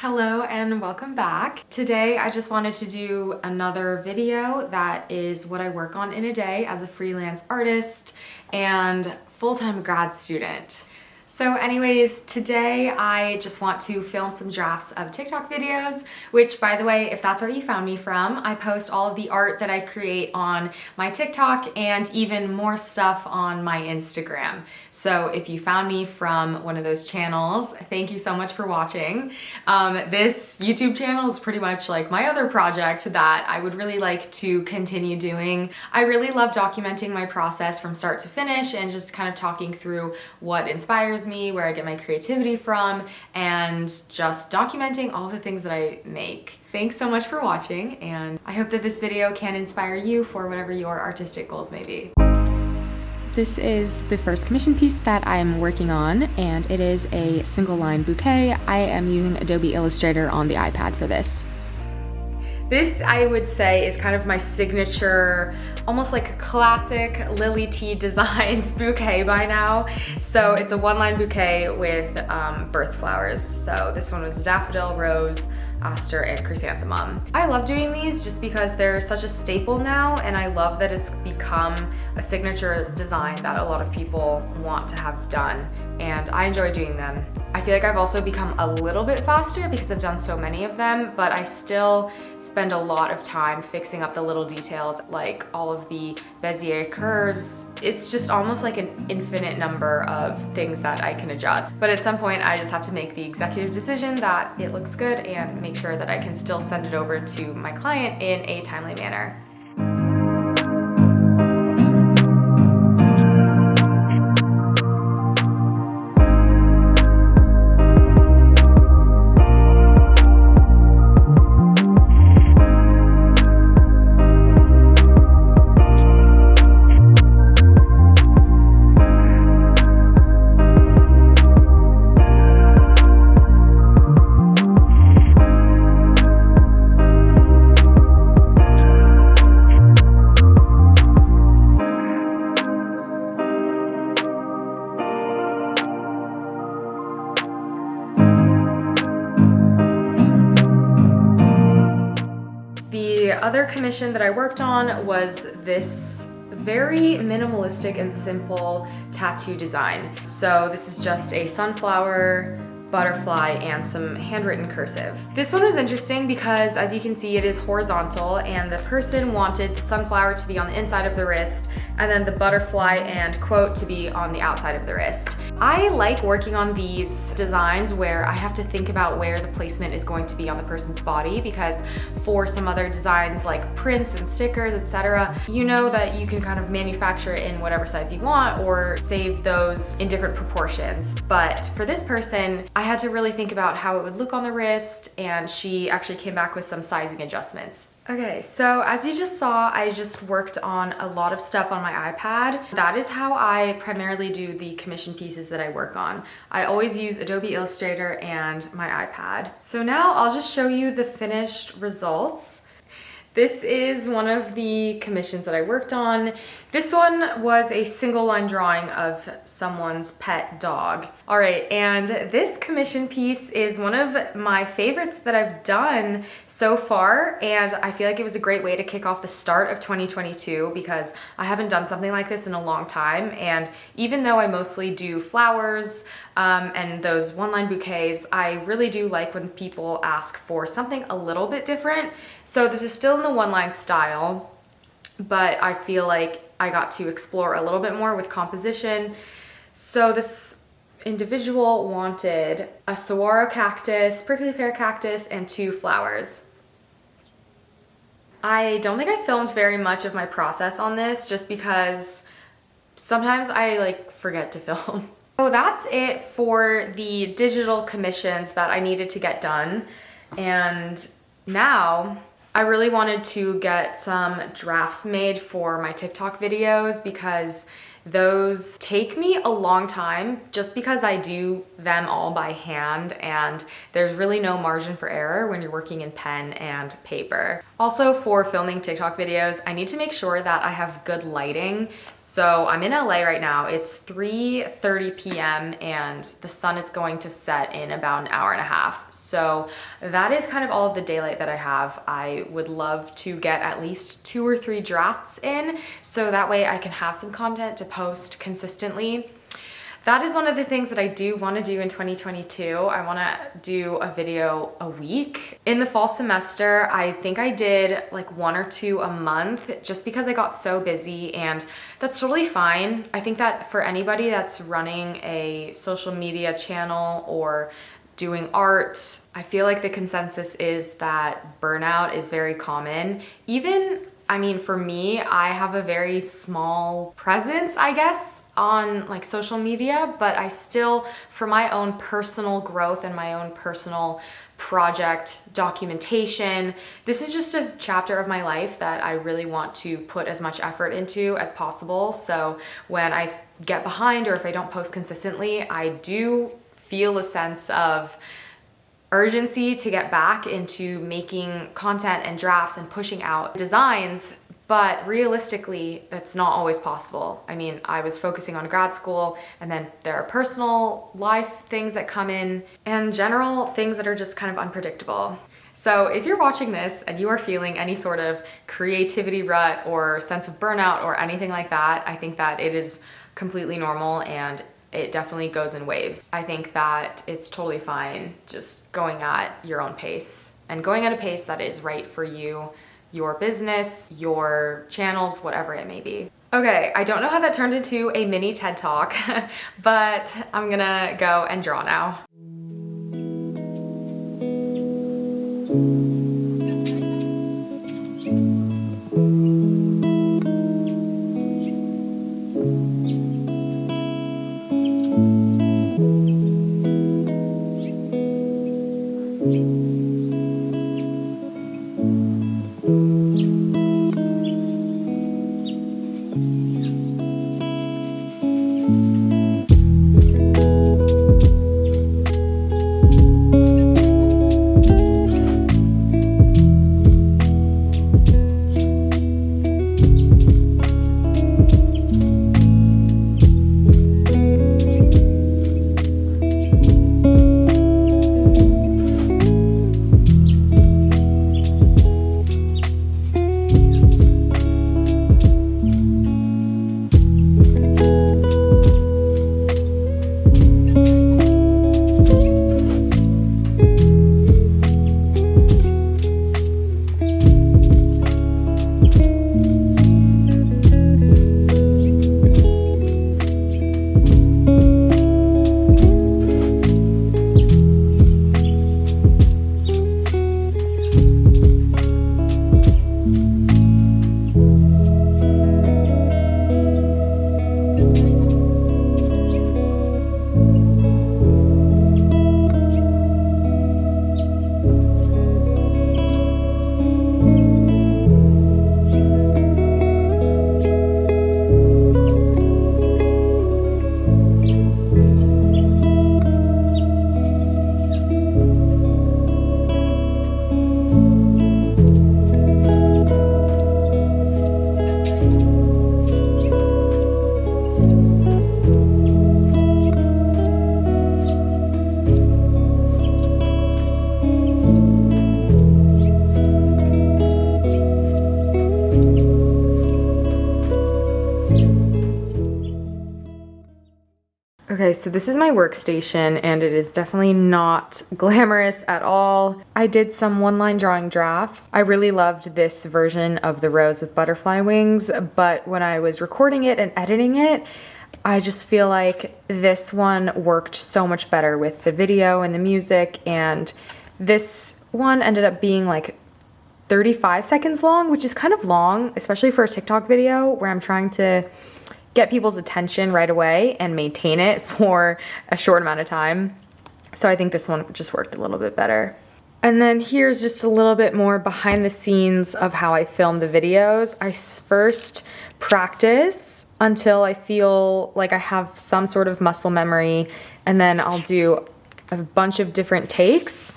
Hello and welcome back. Today I just wanted to do another video that is what I work on in a day as a freelance artist and full-time grad student. So anyways, today I just want to film some drafts of TikTok videos, which by the way, if that's where you found me from, I post all of the art that I create on my TikTok and even more stuff on my Instagram. So if you found me from one of those channels, thank you so much for watching. This YouTube channel is pretty much like my other project that I would really like to continue doing. I really love documenting my process from start to finish and just kind of talking through what inspires me, where I get my creativity from, and just documenting all the things that I make. Thanks so much for watching, and I hope that this video can inspire you for whatever your artistic goals may be. This is the first commission piece that I'm working on, and it is a single line bouquet. I am using Adobe Illustrator on the iPad for this. This, I would say, is kind of my signature, almost like a classic Lily T Designs bouquet by now. So it's a one-line bouquet with birth flowers. So this one was daffodil, rose, aster, and chrysanthemum. I love doing these just because they're such a staple now, and I love that it's become a signature design that a lot of people want to have done, and I enjoy doing them. I feel like I've also become a little bit faster because I've done so many of them, but I still spend a lot of time fixing up the little details, like all of the Bezier curves. It's just almost like an infinite number of things that I can adjust. But at some point, I just have to make the executive decision that it looks good and make sure that I can still send it over to my client in a timely manner. The other commission that I worked on was this very minimalistic and simple tattoo design. So this is just a sunflower, butterfly, and some handwritten cursive. This one was interesting because, as you can see, it is horizontal, and the person wanted the sunflower to be on the inside of the wrist and then the butterfly and quote to be on the outside of the wrist. I like working on these designs where I have to think about where the placement is going to be on the person's body, because for some other designs like prints and stickers, etc., you know that you can kind of manufacture it in whatever size you want or save those in different proportions. But for this person, I had to really think about how it would look on the wrist, and she actually came back with some sizing adjustments. Okay, so as you just saw, I just worked on a lot of stuff on my iPad. That is how I primarily do the commission pieces that I work on. I always use Adobe Illustrator and my iPad. So now I'll just show you the finished results. This is one of the commissions that I worked on. This one was a single line drawing of someone's pet dog. All right, and this commission piece is one of my favorites that I've done so far, and I feel like it was a great way to kick off the start of 2022 because I haven't done something like this in a long time, and even though I mostly do flowers and those one-line bouquets, I really do like when people ask for something a little bit different. So this is still in the one-line style, but I feel like I got to explore a little bit more with composition. So this individual wanted a saguaro cactus, prickly pear cactus, and 2 flowers. I don't think I filmed very much of my process on this just because sometimes I forget to film. So that's it for the digital commissions that I needed to get done. And now I really wanted to get some drafts made for my TikTok videos because Those take me a long time just because I do them all by hand and there's really no margin for error when you're working in pen and paper. Also, for filming TikTok videos, I need to make sure that I have good lighting. So I'm in LA right now. It's 3:30 p.m. and the sun is going to set in about an hour and a half. So that is kind of all of the daylight that I have. I would love to get at least 2 or 3 drafts in so that way I can have some content to post consistently. That is one of the things that I do want to do in 2022. I want to do a video a week. In the fall semester, I think I did like 1 or 2 a month just because I got so busy, and that's totally fine. I think that for anybody that's running a social media channel or doing art, I feel like the consensus is that burnout is very common. I mean, for me, I have a very small presence, I guess, on like social media, but I still, for my own personal growth and my own personal project documentation, this is just a chapter of my life that I really want to put as much effort into as possible. So when I get behind or if I don't post consistently, I do feel a sense of urgency to get back into making content and drafts and pushing out designs, but realistically, that's not always possible. I mean, I was focusing on grad school, and then there are personal life things that come in and general things that are just kind of unpredictable. So if you're watching this and you are feeling any sort of creativity rut or sense of burnout or anything like that, I think that it is completely normal and it definitely goes in waves. I think that it's totally fine just going at your own pace and going at a pace that is right for you, your business, your channels, whatever it may be. Okay, I don't know how that turned into a mini TED Talk, but I'm gonna go and draw now. Okay, so this is my workstation and it is definitely not glamorous at all. I did some one-line drawing drafts. I really loved this version of the rose with butterfly wings, but when I was recording it and editing it, I just feel like this one worked so much better with the video and the music, and this one ended up being like 35 seconds long, which is kind of long, especially for a TikTok video where I'm trying to get people's attention right away and maintain it for a short amount of time. So I think this one just worked a little bit better. And then here's just a little bit more behind the scenes of how I film the videos. I first practice until I feel like I have some sort of muscle memory, and then I'll do a bunch of different takes.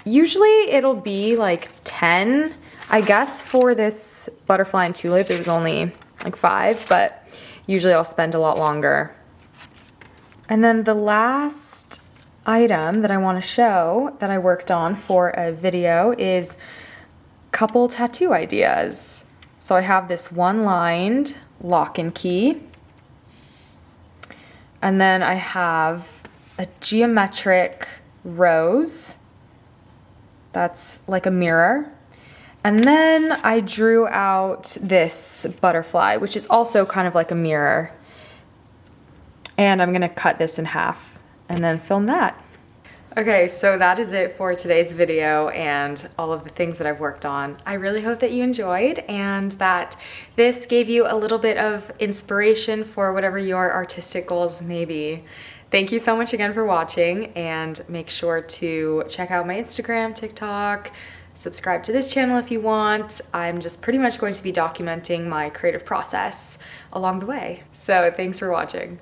Usually it'll be like 10. I guess for this butterfly and tulip, it was only like 5, but usually I'll spend a lot longer. And then the last item that I want to show that I worked on for a video is couple tattoo ideas. So I have this one-lined lock and key, and then I have a geometric rose that's like a mirror. And then I drew out this butterfly, which is also kind of like a mirror. And I'm gonna cut this in half and then film that. Okay, so that is it for today's video and all of the things that I've worked on. I really hope that you enjoyed and that this gave you a little bit of inspiration for whatever your artistic goals may be. Thank you so much again for watching, and make sure to check out my Instagram, TikTok, subscribe to this channel if you want. I'm just pretty much going to be documenting my creative process along the way. So thanks for watching.